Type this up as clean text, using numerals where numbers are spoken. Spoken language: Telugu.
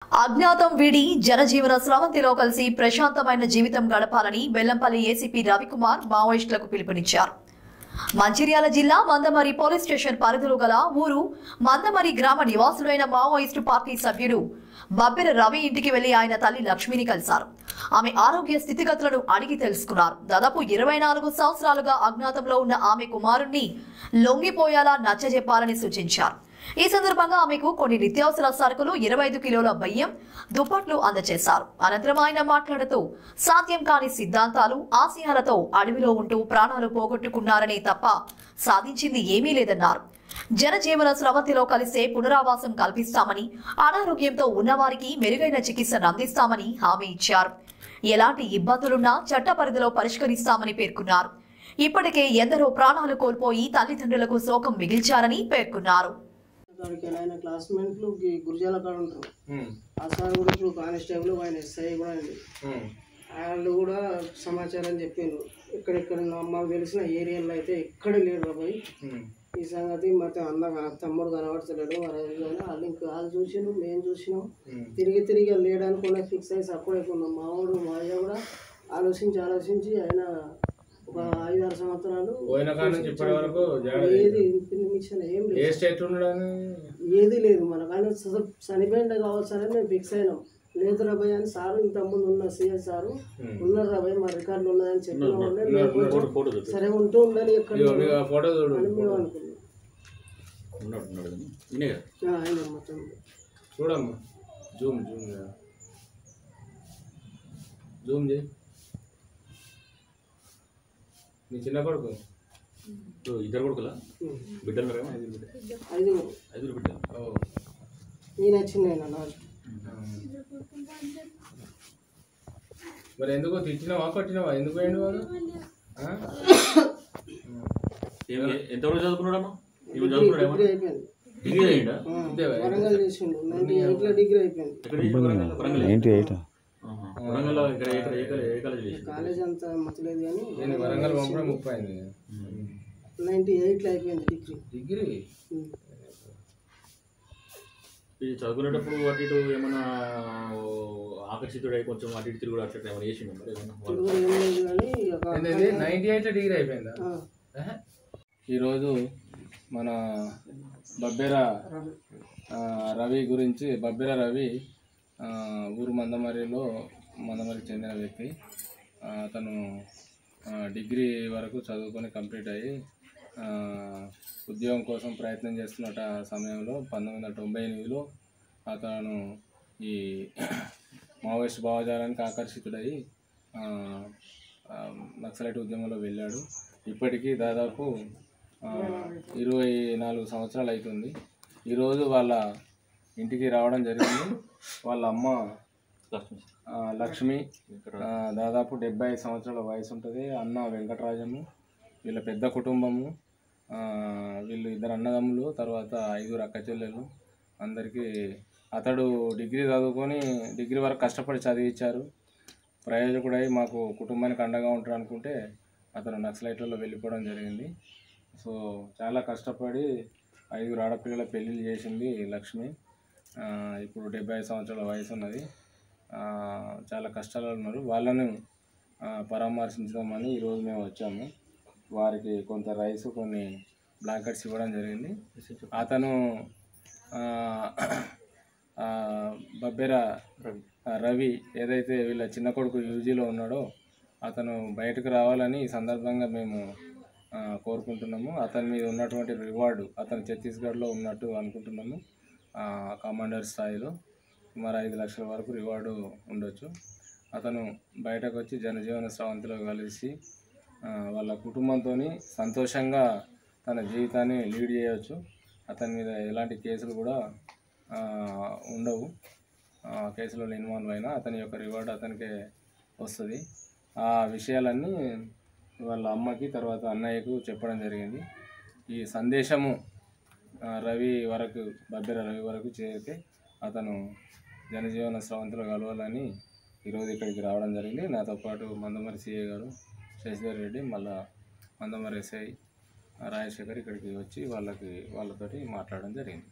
అజ్ఞాతం వీడి జనజీవన స్రవంతిలో కలిసి ప్రశాంతమైన జీవితం గడపాలని బెల్లంపల్లి ఏసీపీ రవికుమార్ మావోయిస్టులకు పిలుపునిచ్చారు. మంచిర్యాల జిల్లా మందమరి పోలీస్ స్టేషన్ పరిధిలో గల ఊరు మందమరి గ్రామ నివాసుడైన మావోయిస్టు పార్టీ సభ్యుడు బబ్బెర రవి ఇంటికి వెళ్లి ఆయన తల్లి లక్ష్మిని కలిశారు. ఆమె ఆరోగ్య స్థితిగతులను అడిగి తెలుసుకున్నారు. దాదాపు 24 సంవత్సరాలుగా అజ్ఞాతంలో ఉన్న ఆమె కుమారుణ్ణి లొంగిపోయేలా నచ్చజెప్పాలని సూచించారు. ఈ సందర్భంగా ఆమెకు కొన్ని నిత్యావసర సరుకులు 25 కిలోల బియ్యం, దుప్పట్లు అందజేశారు. అనంతరం ఆయన మాట్లాడుతూ సాధ్యం కాని సిద్ధాంతాలు, ఆశయాలతో అడవిలో ఉంటూ ప్రాణాలు పోగొట్టుకున్నారనే తప్ప సాధించింది ఏమీ లేదన్నారు. జనజీవన స్రవంతిలో కలిసే పునరావాసం కల్పిస్తామని, అనారోగ్యంతో ఉన్నవారికి మెరుగైన చికిత్సను అందిస్తామని హామీ ఇచ్చారు. ఎలాంటి ఇబ్బందులున్నా చట్ట పరిధిలో పరిష్కరిస్తామని పేర్కొన్నారు. ఇప్పటికే ఎందరో ప్రాణాలు కోల్పోయి తల్లిదండ్రులకు శోకం మిగిల్చారని పేర్కొన్నారు. ఆయన క్లాస్మేట్లు గురిజాల కాడ ఉంటారు. ఆ సార్ కూడా ఇప్పుడు కానిస్టేబుల్, ఆయన ఎస్ఐ కూడా అండి. వాళ్ళు కూడా సమాచారం చెప్పిండ్రు. ఎక్కడెక్కడ మాకు తెలిసిన ఏరియాలో అయితే ఎక్కడ లేడు బాబాయ్. ఈ సంగతి మొత్తం తమ్ముడు కనబడతలేడు వాళ్ళు ఇంకా వాళ్ళు చూసినాం, మేము చూసినాం. తిరిగి లేడనుకున్నా ఫిక్స్ అయ్యి సపోర్ట్ మావాడు మా అయ్య కూడా ఆలోచించి ఆయన ఒక 5-6 సంవత్సరాలు ఏది లేదు మనకు. ఆయన చనిపోయింది కావచ్చని మేము ఫిక్స్ అయినాం. లేదు రాబాయ్ అని సారు ఇంతకుముందు ఉన్న సిఎస్ సారు ఉన్నారు రాబాయ్ మా రికార్డులు ఉన్నాయని చెప్పిన సరే ఉంటూ ఉండాలి ఎక్కడ అని మేము అనుకున్నాం. ఆయన మొత్తం చూడమ్మా జూమ్ చేయి. నీ చిన్న కొడుకు ఇద్దరు కొడుకులా బిడ్డలు? 5 బిడ్డలు. ఈయన చిన్న మరి ఎందుకు తిట్టినావా కొట్టినావా? ఎందుకు పోయిండు వాడు? ఎంతవరకు చదువుకున్నాడమ్మా? వరంగల్ చేసిండు. 98లో డిగ్రీ అయిపోయింది. కాలేజ్ అంతా మచ్చలేదు కానీ నేను వరంగల్ పంపడం 30 అయింది. 98లో అయిపోయింది డిగ్రీ. ఇది చదువుకునేటప్పుడు అటు ఇటు ఏమన్నా ఆకర్షితుడై కొంచెం అటు ఇటు తిరుగుడు అట్లా ఏమైనా చేసిండు? 98లో డిగ్రీ అయిపోయిందా? ఈరోజు మన బబ్బెర రవి గురించి, బబ్బెర రవి ఊరు మందమరికి చెందిన వ్యక్తి. అతను డిగ్రీ వరకు చదువుకొని కంప్లీట్ అయ్యి ఉద్యోగం కోసం ప్రయత్నం చేస్తున్న సమయంలో 1998లో అతను ఈ మావోయిస్ట్ భావజాలానికి ఆకర్షితుడై నక్సలైట్ ఉద్యమంలో వెళ్ళాడు. ఇప్పటికీ దాదాపు 24 సంవత్సరాలు అవుతుంది. ఈరోజు వాళ్ళ ఇంటికి రావడం జరిగింది. వాళ్ళ అమ్మ లక్ష్మి, దాదాపు 75 సంవత్సరాల వయసు ఉంటుంది. అన్న వెంకటరాజము, వీళ్ళ పెద్ద కుటుంబము. వీళ్ళు 2 అన్నదమ్ములు, తర్వాత 5 అక్క చెల్లెలు. అందరికీ అతడు డిగ్రీ చదువుకొని డిగ్రీ వరకు కష్టపడి చదివించారు. ప్రయోజకుడై మాకు కుటుంబానికి అండగా ఉంటాడు అనుకుంటే అతను నక్సలైట్లలో వెళ్ళిపోవడం జరిగింది. సో చాలా కష్టపడి 5 ఆడపిల్లల పెళ్ళిళ్ళు చేసింది లక్ష్మి. ఇప్పుడు 75 సంవత్సరాల వయసు ఉన్నది. చాలా కష్టాలు ఉన్నారు. వాళ్ళను పరామర్శించదామని ఈరోజు మేము వచ్చాము. వారికి కొంత రైస్, కొన్ని బ్లాంకెట్స్ ఇవ్వడం జరిగింది. అతను బబ్బెర రవి ఏదైతే వీళ్ళ చిన్న కొడుకు యూజీలో ఉన్నాడో అతను బయటకు రావాలని ఈ సందర్భంగా మేము కోరుకుంటున్నాము. అతని మీద ఉన్నటువంటి రివార్డు, అతను ఛత్తీస్గఢ్లో ఉన్నట్టు అనుకుంటున్నాము. కమాండర్ స్థాయిలో సుమారు 5 లక్షల వరకు రివార్డు ఉండొచ్చు. అతను బయటకు వచ్చి జనజీవన స్రవంతిలో కలిసి వాళ్ళ కుటుంబంతో సంతోషంగా తన జీవితాన్ని లీడ్ చేయవచ్చు. అతని మీద ఎలాంటి కేసులు కూడా ఉండవు. కేసులలో ఇన్వాల్వ్ అయినా అతని యొక్క రివార్డు అతనికే వస్తుంది. ఆ విషయాలన్నీ వాళ్ళ అమ్మకి, తర్వాత అన్నయ్యకు చెప్పడం జరిగింది. ఈ సందేశము బబ్బెర రవి వరకు చేరితే అతను జనజీవన స్రవంతిలో కలవాలని ఈరోజు ఇక్కడికి రావడం జరిగింది. నాతో పాటు మందమరి సిఐ గారు శశిధర్ రెడ్డి, మళ్ళా మందమరి ఎస్ఐ రాజశేఖర్ ఇక్కడికి వచ్చి వాళ్ళతోటి మాట్లాడడం జరిగింది.